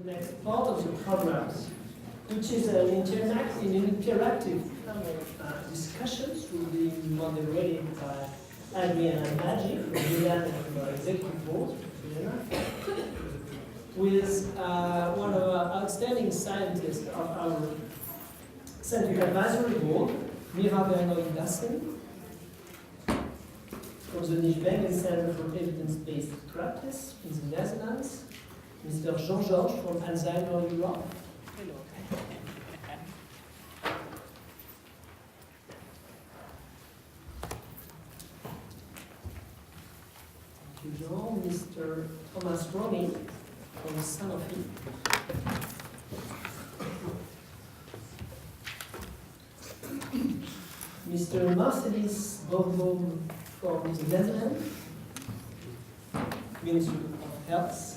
next part of the programs, which is an interactive kind of discussions will be moderated by Adriana and Maggi from Milan and from our executive board, with one of our outstanding scientists of our scientific advisory board, Myrra Vernooj-Hanssen, from the JPND Center for Evidence-Based Practice in the Netherlands, Mr. Jean-Georges from Alzheimer Europe. Hello. Thank you, Jean. Mr. Thomas Romy from Sanofi. Mr. Marcelis Borboom from the Netherlands, Ministry of Health.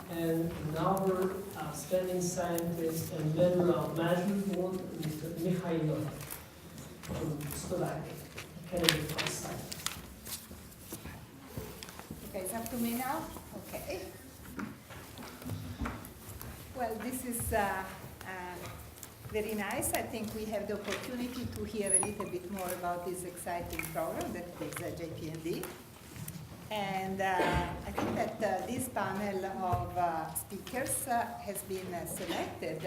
And another outstanding scientist and member of management board, Mr. Mikhailov from Slovak Academy of Science. Okay, it's up to me now? Okay. Well, this is very nice. I think we have the opportunity to hear a little bit more about this exciting program that is JPND. And I think that this panel of speakers has been selected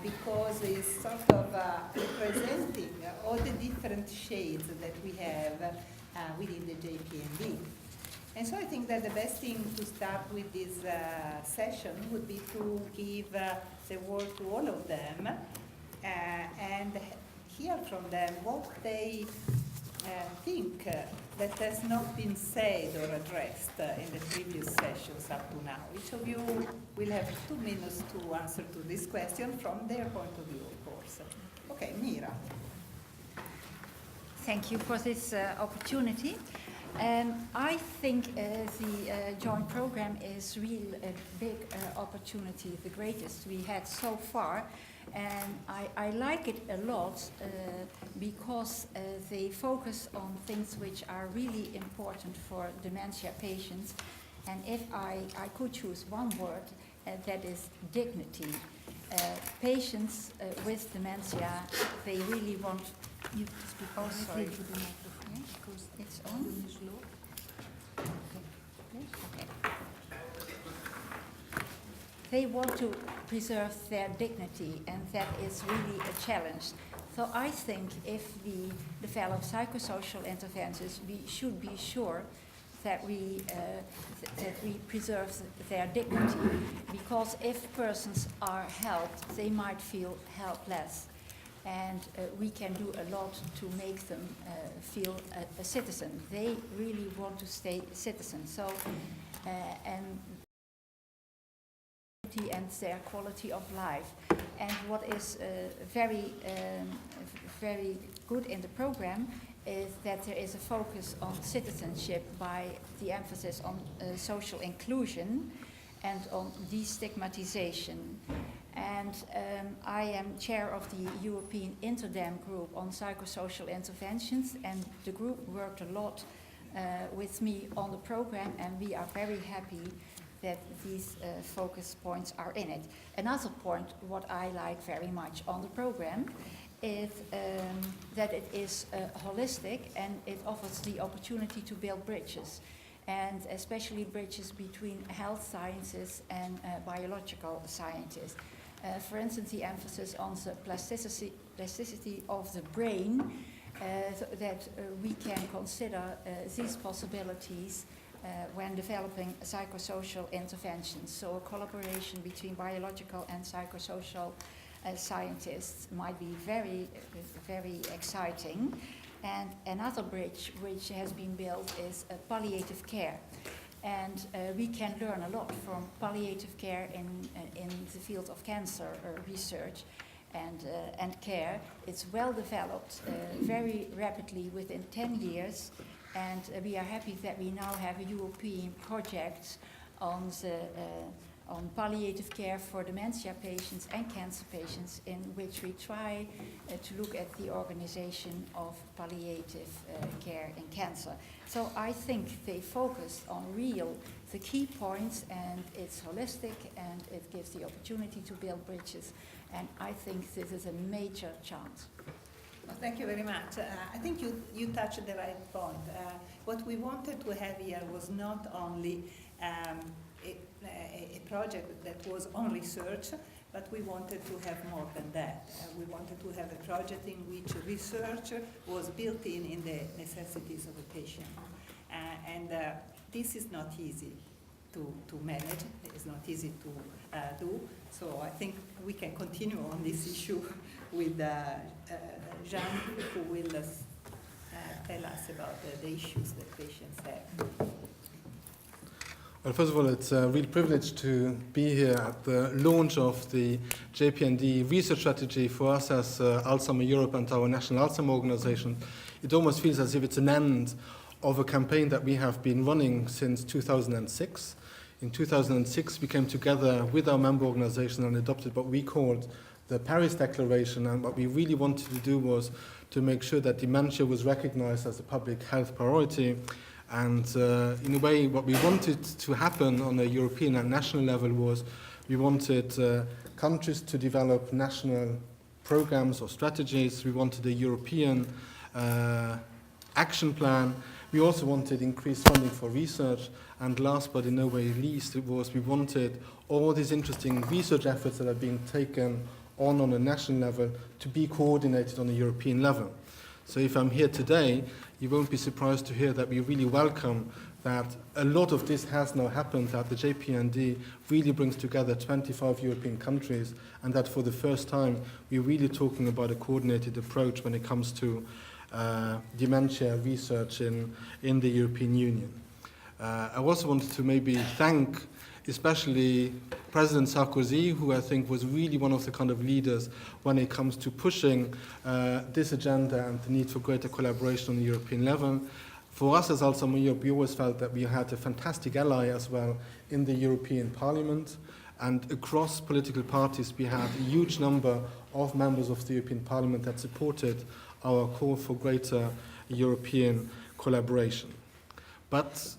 because it's sort of representing all the different shades that we have within the JPND. And so I think that the best thing to start with this session would be to give the word to all of them and hear from them what they think that has not been said or addressed in the previous sessions up to now. Each of you will have 2 minutes to answer to this question from their point of view, of course. Okay, Myrra. Thank you for this opportunity. I think the joint program is really a big opportunity, the greatest we had so far. And I like it a lot because they focus on things which are really important for dementia patients. And if I could choose one word, that is dignity. Patients with dementia, they really want you to speak. Oh, sorry. Because it's on. Okay. They want to preserve their dignity, and that is really a challenge. So I think if we develop psychosocial interventions, we should be sure that we preserve their dignity, because if persons are helped, they might feel helpless. And we can do a lot to make them feel a citizen. They really want to stay a citizen. So, and their quality of life. And what is very good in the program is that there is a focus on citizenship by the emphasis on social inclusion and on destigmatization. And I am chair of the European Interdem group on psychosocial interventions, and the group worked a lot with me on the program, and we are very happy that these focus points are in it. Another point, what I like very much on the program, is that it is holistic and it offers the opportunity to build bridges, and especially bridges between health sciences and biological scientists. For instance, the emphasis on the plasticity of the brain, so that we can consider these possibilities when developing psychosocial interventions. So a collaboration between biological and psychosocial scientists might be very, very exciting. And another bridge which has been built is palliative care. And we can learn a lot from palliative care in the field of cancer research and care. It's well developed very rapidly within 10 years. And we are happy that we now have a European project on the on palliative care for dementia patients and cancer patients, in which we try to look at the organization of palliative care in cancer. So I think they focused on the key points, and it's holistic, and it gives the opportunity to build bridges, and I think this is a major chance. Well, thank you very much. I think you touched the right point. What we wanted to have here was not only a project that was on research, but we wanted to have more than that. We wanted to have a project in which research was built in the necessities of the patient. And this is not easy to manage, it's not easy to do. So I think we can continue on this issue with Jean, who will tell us about the issues that patients have. Well, first of all, it's a real privilege to be here at the launch of the JPND research strategy for us as Alzheimer Europe and our National Alzheimer Organization. It almost feels as if it's an end of a campaign that we have been running since 2006. In 2006, we came together with our member organization and adopted what we called the Paris Declaration, and what we really wanted to do was to make sure that dementia was recognized as a public health priority. And in a way, what we wanted to happen on a European and national level was we wanted countries to develop national programs or strategies. We wanted a European action plan. We also wanted increased funding for research. And last but in no way least, it was we wanted all these interesting research efforts that are being taken on a national level to be coordinated on a European level. So if I'm here today, you won't be surprised to hear that we really welcome that a lot of this has now happened, that the JPND really brings together 25 European countries, and that for the first time we're really talking about a coordinated approach when it comes to dementia research in the European Union. I also wanted to maybe thank especially President Sarkozy, who I think was really one of the kind of leaders when it comes to pushing this agenda and the need for greater collaboration on the European level. For us as Alzheimer Europe, we always felt that we had a fantastic ally as well in the European Parliament, and across political parties we had a huge number of members of the European Parliament that supported our call for greater European collaboration. But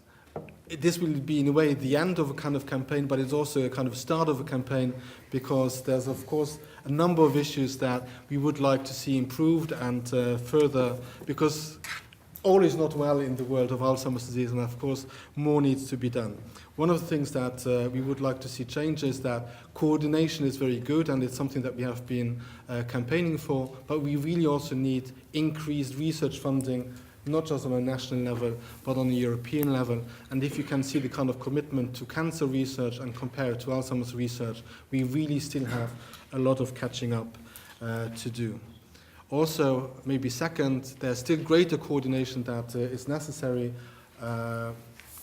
this will be, in a way, the end of a kind of campaign, but it's also a kind of start of a campaign, because there's, of course, a number of issues that we would like to see improved and further, because all is not well in the world of Alzheimer's disease, and of course, more needs to be done. One of the things that we would like to see change is that coordination is very good, and it's something that we have been campaigning for, but we really also need increased research funding, not just on a national level, but on a European level. And if you can see the kind of commitment to cancer research and compare it to Alzheimer's research, we really still have a lot of catching up to do. Also, maybe second, there's still greater coordination that is necessary.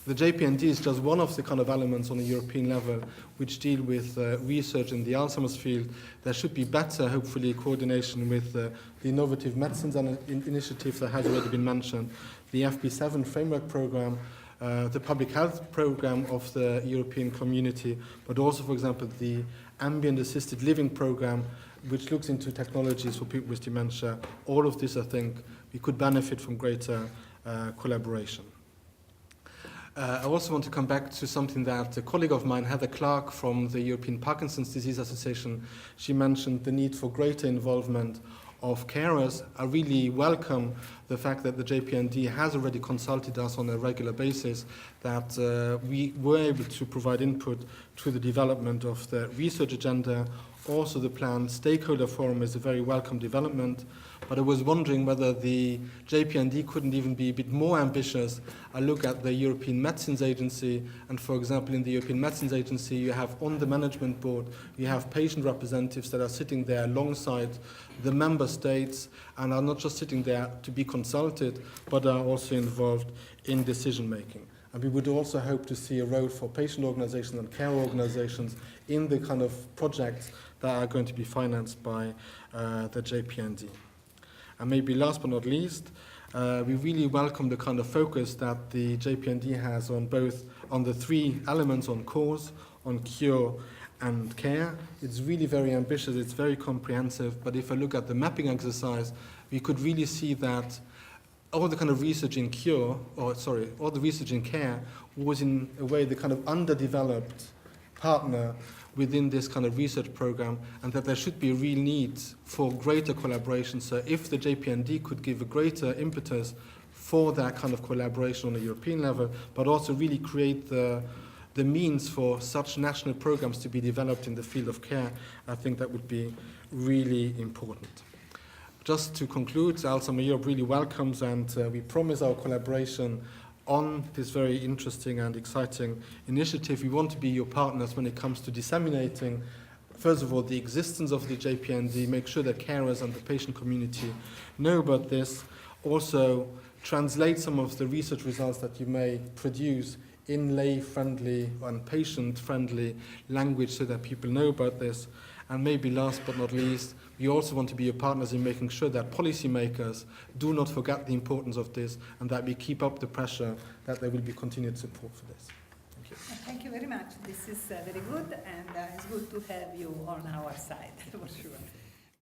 The JPND is just one of the kind of elements on a European level which deal with research in the Alzheimer's field. There should be better, hopefully, coordination with the innovative medicines and initiative that has already been mentioned, the FP7 framework program, the public health program of the European community, but also, for example, the ambient assisted living program, which looks into technologies for people with dementia. All of this, I think, we could benefit from greater collaboration. I also want to come back to something that a colleague of mine, Heather Clark from the European Parkinson's Disease Association, she mentioned the need for greater involvement of carers. I really welcome the fact that the JPND has already consulted us on a regular basis, that we were able to provide input to the development of the research agenda. Also, the planned stakeholder forum is a very welcome development, but I was wondering whether the JPND couldn't even be a bit more ambitious. I look at the European Medicines Agency, and for example, in the European Medicines Agency, you have on the management board, you have patient representatives that are sitting there alongside the member states, and are not just sitting there to be consulted, but are also involved in decision making. And we would also hope to see a role for patient organizations and care organizations in the kind of projects that are going to be financed by the JPND. And maybe last but not least, we really welcome the kind of focus that the JPND has on both on the three elements, on cause, on cure, and care. It's really very ambitious, it's very comprehensive, but if I look at the mapping exercise, we could really see that all the kind of research in cure, or sorry, all the research in care was in a way the kind of underdeveloped partner within this kind of research program, and that there should be a real need for greater collaboration. So if the JPND could give a greater impetus for that kind of collaboration on a European level, but also really create the means for such national programs to be developed in the field of care, I think that would be really important. Just to conclude, Alzheimer Europe really welcomes and we promise our collaboration on this very interesting and exciting initiative. We want to be your partners when it comes to disseminating, first of all, the existence of the JPND, make sure that carers and the patient community know about this, also translate some of the research results that you may produce in lay-friendly and patient-friendly language so that people know about this. And maybe last but not least, we also want to be your partners in making sure that policymakers do not forget the importance of this and that we keep up the pressure that there will be continued support for this. Thank you. Thank you very much. This is very good, and it's good to have you on our side, for sure.